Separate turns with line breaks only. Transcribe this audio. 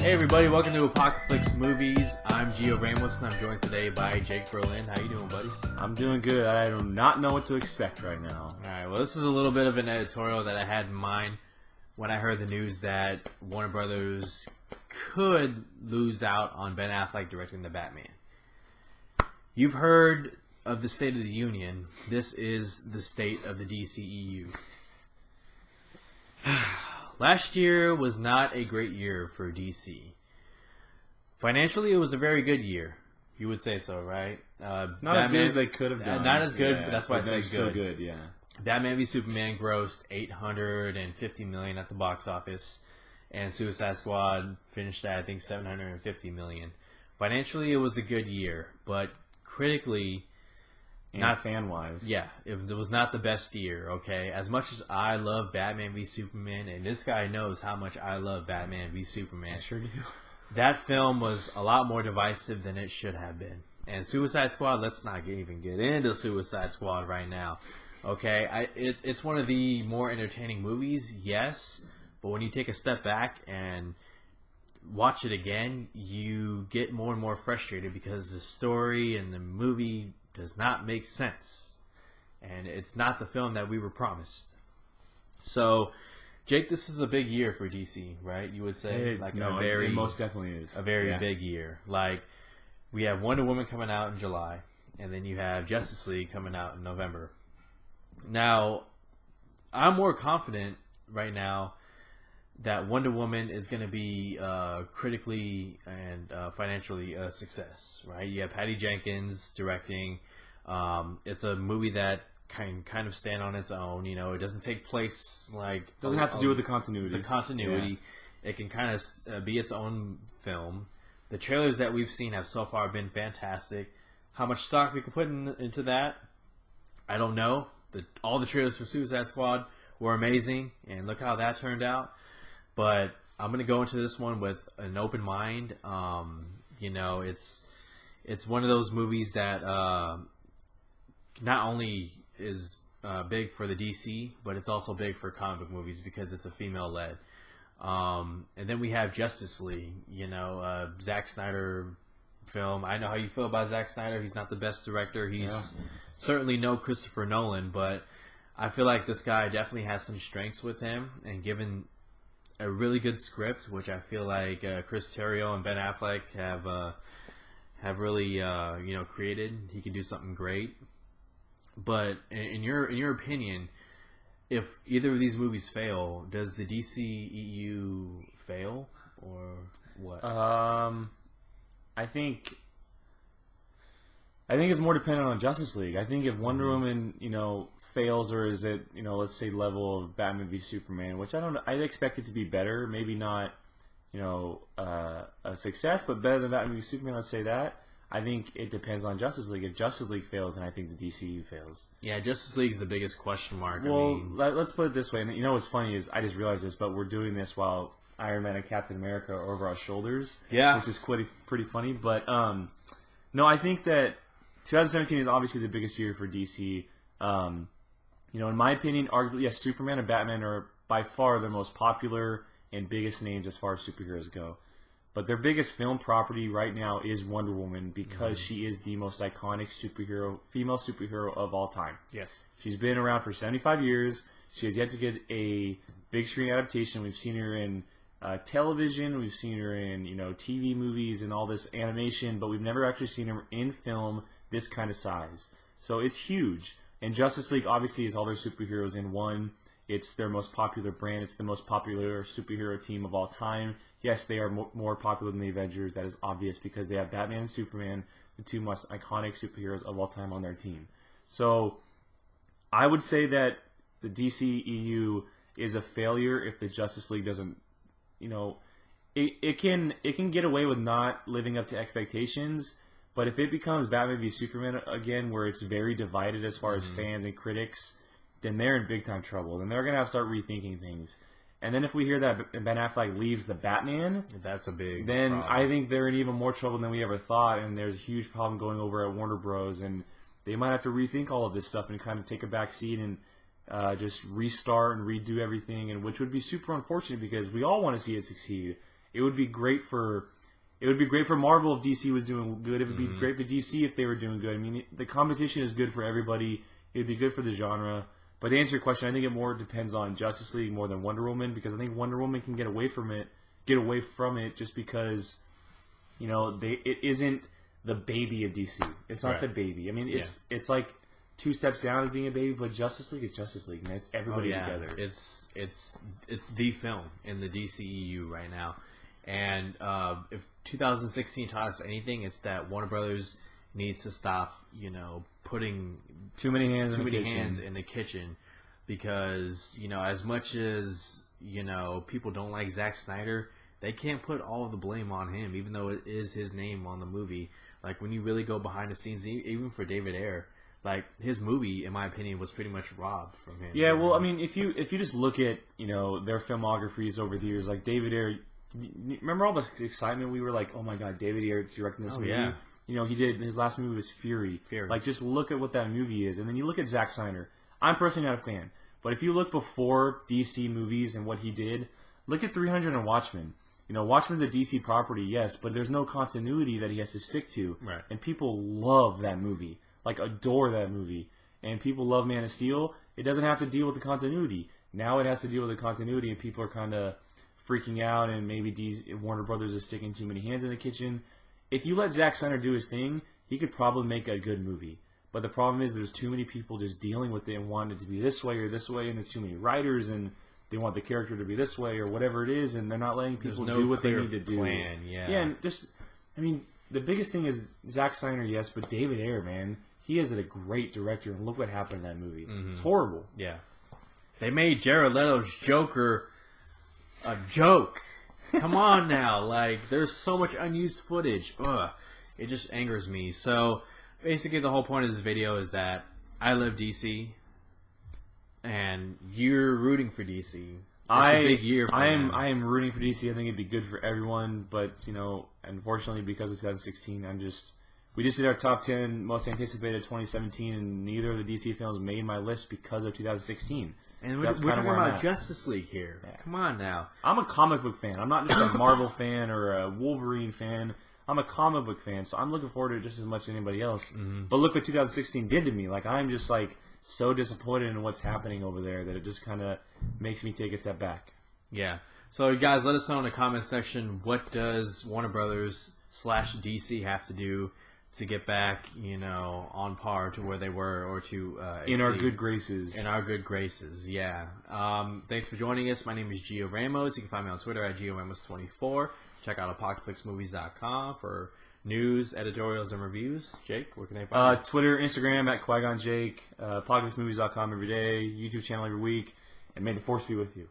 Hey everybody, welcome to Apocaflix Movies. I'm Gio Ramos and I'm joined today by Jake Berlin. How you doing, buddy?
I'm doing good. I do not know what to expect right now.
Alright, well this is a little bit of an editorial that I had in mind when I heard the news that Warner Brothers could lose out on Ben Affleck directing the Batman. You've heard of the State of the Union. This is the state of the DCEU. Last year was not a great year for DC. Financially, it was a very good year. You would say so, right?
Not as good as they could have done.
Not as good,
yeah,
but that's why I say good.
Still good, yeah.
Batman v Superman grossed $850 million at the box office, and Suicide Squad finished at, I think, $750 million. Financially, it was a good year, but critically,
And
not
fan-wise.
Yeah, it was not the best year, okay? As much as I love Batman v Superman, and this guy knows how much I love Batman v Superman.
I sure do.
That film was a lot more divisive than it should have been. And Suicide Squad, let's not even get into Suicide Squad right now, okay? It's one of the more entertaining movies, yes, but when you take a step back and watch it again, you get more and more frustrated because the story and the movie does not make sense, and it's not the film that we were promised. So, Jake, this is a big year for DC, right? You would say,
it most definitely is
a very big year. Like, we have Wonder Woman coming out in July, and then you have Justice League coming out in November. Now, I'm more confident right now that Wonder Woman is going to be critically and financially a success, right? You have Patty Jenkins directing. It's a movie that can kind of stand on its own. You know, it doesn't take place
doesn't have to do with the continuity.
It can kind of be its own film. The trailers that we've seen have so far been fantastic. How much stock we can put into that, I don't know. All the trailers for Suicide Squad were amazing, and look how that turned out. But I'm going to go into this one with an open mind. You know, it's one of those movies that not only is big for the DC, but it's also big for comic book movies because it's a female-led. And then we have Justice League, you know, Zack Snyder film. I know how you feel about Zack Snyder. He's not the best director. He's certainly no Christopher Nolan, but I feel like this guy definitely has some strengths with him, and given a really good script, which I feel like Chris Terrio and Ben Affleck have really created. He can do something great. But in your opinion, if either of these movies fail, does the DCEU fail or what?
I think it's more dependent on Justice League. I think if Wonder Woman, fails, or is it, let's say level of Batman v Superman, which I don't know. I expect it to be better. Maybe not, a success, but better than Batman v Superman. Let's say that. I think it depends on Justice League. If Justice League fails, then I think the DCU fails.
Yeah, Justice League is the biggest question mark.
Well, let's put it this way. And what's funny is I just realized this, but we're doing this while Iron Man and Captain America are over our shoulders.
Yeah,
which is pretty funny. But no, I think that 2017 is obviously the biggest year for DC. In my opinion, arguably, yes, Superman and Batman are by far the most popular and biggest names as far as superheroes go. But their biggest film property right now is Wonder Woman because she is the most iconic female superhero of all time.
Yes.
She's been around for 75 years. She has yet to get a big screen adaptation. We've seen her in television. We've seen her in, TV movies and all this animation, but we've never actually seen her in film this kind of size. So it's huge. And Justice League obviously is all their superheroes in one. It's their most popular brand. It's the most popular superhero team of all time. Yes, they are more popular than the Avengers. That is obvious because they have Batman and Superman, the two most iconic superheroes of all time, on their team. So I would say that the DCEU is a failure if the Justice League doesn't, it can get away with not living up to expectations. But if it becomes Batman v Superman again, where it's very divided as far as fans and critics, then they're in big time trouble. Then they're going to have to start rethinking things. And then if we hear that Ben Affleck leaves the Batman,
that's a big
then
problem.
I think they're in even more trouble than we ever thought. And there's a huge problem going over at Warner Bros. And they might have to rethink all of this stuff and kind of take a back seat and just restart and redo everything, and which would be super unfortunate because we all want to see it succeed. It would be great for Marvel if DC was doing good. It would be great for DC if they were doing good. I mean, the competition is good for everybody. It would be good for the genre. But to answer your question, I think it more depends on Justice League more than Wonder Woman, because I think Wonder Woman can get away from it just because, you know, it isn't the baby of DC. It's not the baby. I mean, it's like 2 steps down as being a baby, but Justice League is Justice League, man. It's everybody together.
It's the film in the DCEU right now. And if 2016 taught us anything, it's that Warner Brothers needs to stop, you know, putting
too many hands
in the kitchen, because, you know, as much as, you know, people don't like Zack Snyder, they can't put all of the blame on him, even though it is his name on the movie. Like, when you really go behind the scenes, even for David Ayer, like, his movie, in my opinion, was pretty much robbed from him.
Yeah, well, I mean, if you just look at, you know, their filmographies over the years, like David Ayer, remember all the excitement? We were like, oh my god, David Ayer directing this movie. Yeah. You know, his last movie was Fury. Like, just look at what that movie is. And then you look at Zack Snyder. I'm personally not a fan. But if you look before DC movies and what he did, look at 300 and Watchmen. You know, Watchmen's a DC property, yes, but there's no continuity that he has to stick to.
Right.
And people love that movie. Like, adore that movie. And people love Man of Steel. It doesn't have to deal with the continuity. Now it has to deal with the continuity, and people are kind of freaking out, and maybe Warner Brothers is sticking too many hands in the kitchen. If you let Zack Snyder do his thing, he could probably make a good movie. But the problem is there's too many people just dealing with it and wanting it to be this way or this way, and there's too many writers, and they want the character to be this way or whatever it is, and they're not letting people do what they need to do.
Yeah,
and just, I mean, the biggest thing is Zack Snyder, yes, but David Ayer, man, he is a great director, and look what happened in that movie. Mm-hmm. It's horrible.
Yeah. They made Jared Leto's Joker a joke. Come on now. Like, there's so much unused footage. Ugh. It just angers me. So, basically, the whole point of this video is that I live DC, and you're rooting for DC. It's a big year for them.
I am rooting for DC. I think it'd be good for everyone, but, you know, unfortunately, because of 2016, we just did our top 10 most anticipated 2017, and neither of the DC films made my list because of 2016.
And we're talking about Justice League here. Yeah. Come on now.
I'm a comic book fan. I'm not just a Marvel fan or a Wolverine fan. I'm a comic book fan, so I'm looking forward to it just as much as anybody else. Mm-hmm. But look what 2016 did to me. Like, I'm just, like, so disappointed in what's happening over there that it just kind of makes me take a step back.
Yeah. So, guys, let us know in the comment section, what does Warner Brothers / DC have to do to get back, you know, on par to where they were, or to
in our good graces.
In our good graces, yeah. Thanks for joining us. My name is Gio Ramos. You can find me on Twitter at GioRamos24. Check out Apocaflixmovies.com for news, editorials, and reviews. Jake, where can they find you?
Twitter, Instagram at Qui-Gon Jake, Apocaflixmovies.com every day, YouTube channel every week, and may the Force be with you.